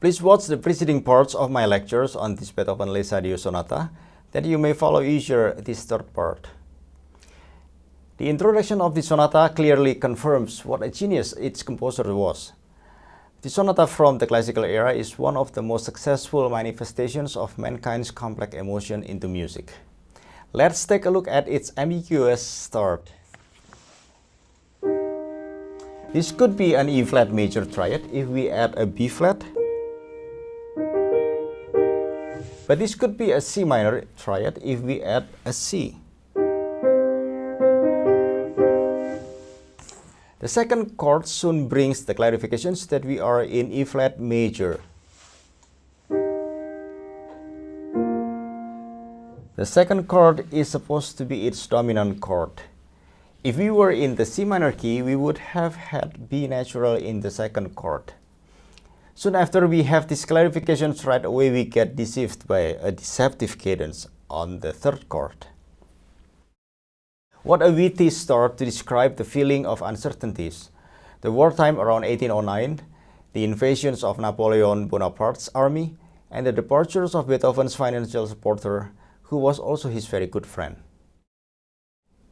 Please watch the preceding parts of my lectures on this Beethoven Adieux Sonata, that you may follow easier this third part. The introduction of the sonata clearly confirms what a genius its composer was. The sonata from the classical era is one of the most successful manifestations of mankind's complex emotion into music. Let's take a look at its ambiguous start. This could be an E-flat major triad if we add a B-flat. But this could be a C minor triad if we add a C. The second chord soon brings the clarifications that we are in E-flat major. The second chord is supposed to be its dominant chord. If we were in the C minor key, we would have had B natural in the second chord. Soon after we have these clarifications, right away we get deceived by a deceptive cadence on the third chord. What a witty start to describe the feeling of uncertainties. The wartime around 1809, the invasions of Napoleon Bonaparte's army, and the departures of Beethoven's financial supporter, who was also his very good friend.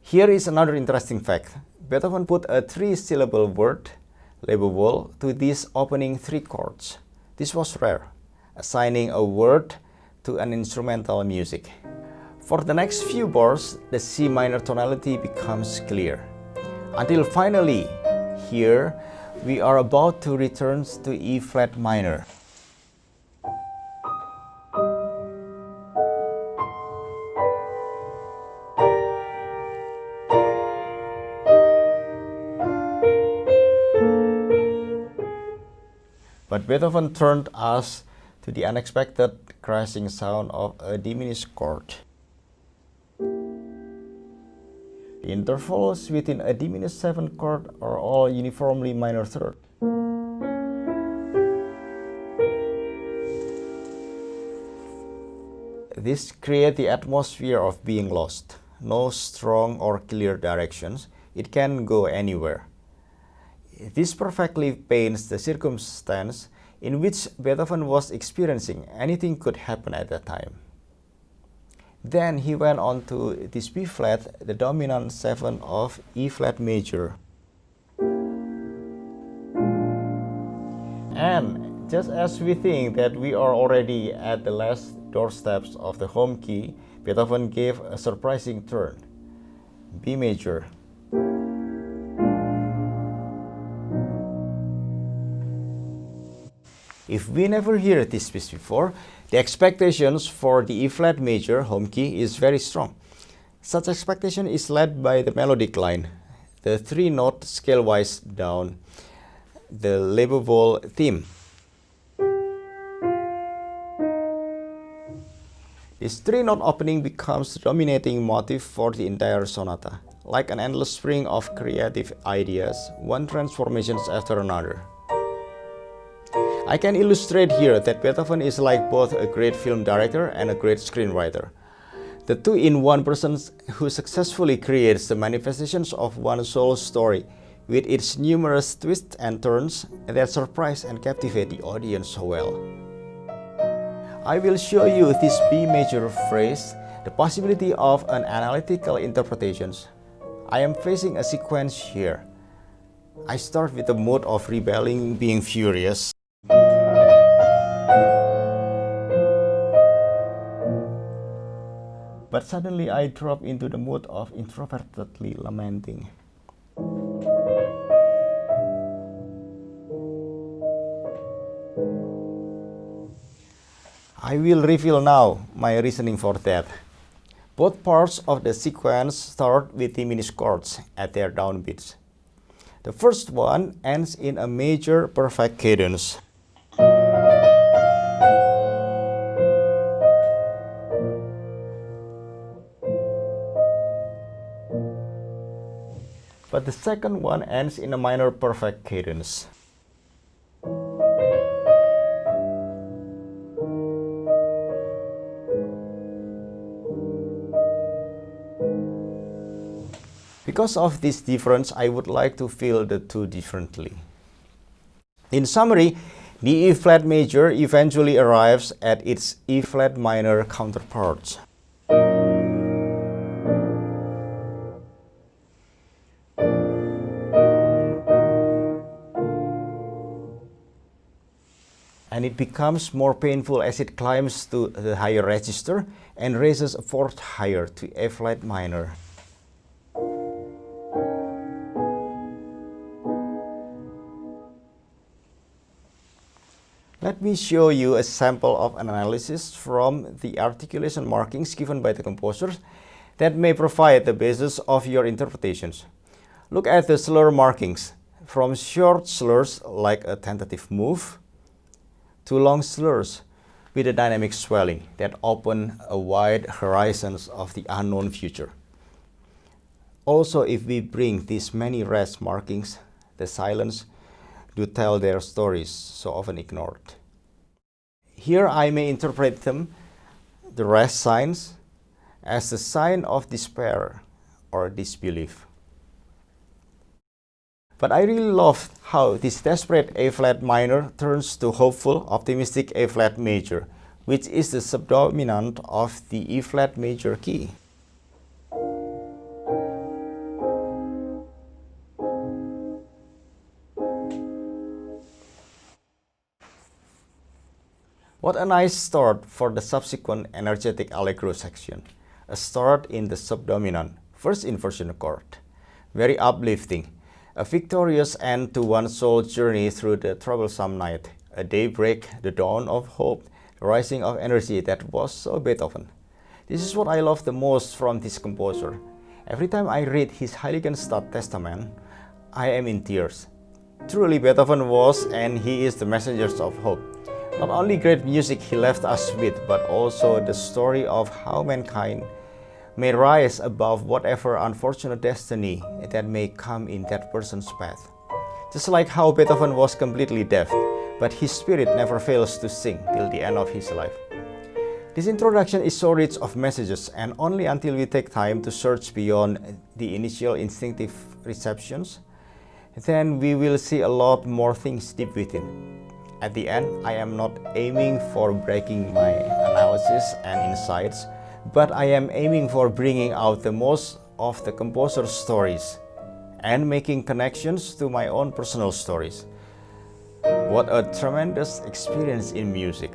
Here is another interesting fact. Beethoven put a three-syllable word, Lebewohl, to these opening three chords. This was rare, assigning a word to an instrumental music. For the next few bars, the C minor tonality becomes clear. Until finally, here, we are about to return to E-flat minor. But Beethoven turned us to the unexpected crashing sound of a diminished chord. The intervals within a diminished seventh chord are all uniformly minor third. This creates the atmosphere of being lost. No strong or clear directions. It can go anywhere. This perfectly paints the circumstance in which Beethoven was experiencing. Anything could happen at that time. Then he went on to this B-flat, the dominant 7 of E-flat major. And just as we think that we are already at the last doorsteps of the home key, Beethoven gave a surprising turn. B major. If we never heard this piece before, the expectations for the E-flat major home key is very strong. Such expectation is led by the melodic line, the three-note scale-wise down, the Lebewohl theme. This three-note opening becomes the dominating motif for the entire sonata, like an endless spring of creative ideas, one transformation after another. I can illustrate here that Beethoven is like both a great film director and a great screenwriter. The two in one person who successfully creates the manifestations of one sole story with its numerous twists and turns that surprise and captivate the audience so well. I will show you this B major phrase, the possibility of an analytical interpretation. I am facing a sequence here. I start with the mood of rebelling, being furious. But suddenly I drop into the mood of introvertedly lamenting. I will reveal now my reasoning for that. Both parts of the sequence start with diminished chords at their downbeats. The first one ends in a major perfect cadence. But the second one ends in a minor perfect cadence. Because of this difference, I would like to feel the two differently. In summary, The E-flat major eventually arrives at its E-flat minor counterpart. And it becomes more painful as it climbs to the higher register and raises a fourth higher to A-flat minor. Let me show you a sample of analysis from the articulation markings given by the composers that may provide the basis of your interpretations. Look at the slur markings, from short slurs like a tentative move to long slurs with a dynamic swelling that open a wide horizons of the unknown future. Also, if we bring these many rest markings, the silence do tell their stories so often ignored. Here I may interpret them, the rest signs, as a sign of despair or disbelief. But I really love how this desperate A-flat minor turns to hopeful, optimistic A-flat major, which is the subdominant of the E-flat major key. What a nice start for the subsequent energetic allegro section. A start in the subdominant, first inversion chord. Very uplifting. A victorious end to one's soul journey through the troublesome night. A daybreak, the dawn of hope, the rising of energy that was so Beethoven. This is what I love the most from this composer. Every time I read his Heiligenstadt Testament, I am in tears. Truly Beethoven was and he is the messenger of hope. Not only great music he left us with, but also the story of how mankind may rise above whatever unfortunate destiny that may come in that person's path. Just like how Beethoven was completely deaf, but his spirit never fails to sing till the end of his life. This introduction is so rich of messages, and only until we take time to search beyond the initial instinctive receptions, then we will see a lot more things deep within. At the end, I am not aiming for breaking my analysis and insights, but I am aiming for bringing out the most of the composer's stories and making connections to my own personal stories. What a tremendous experience in music!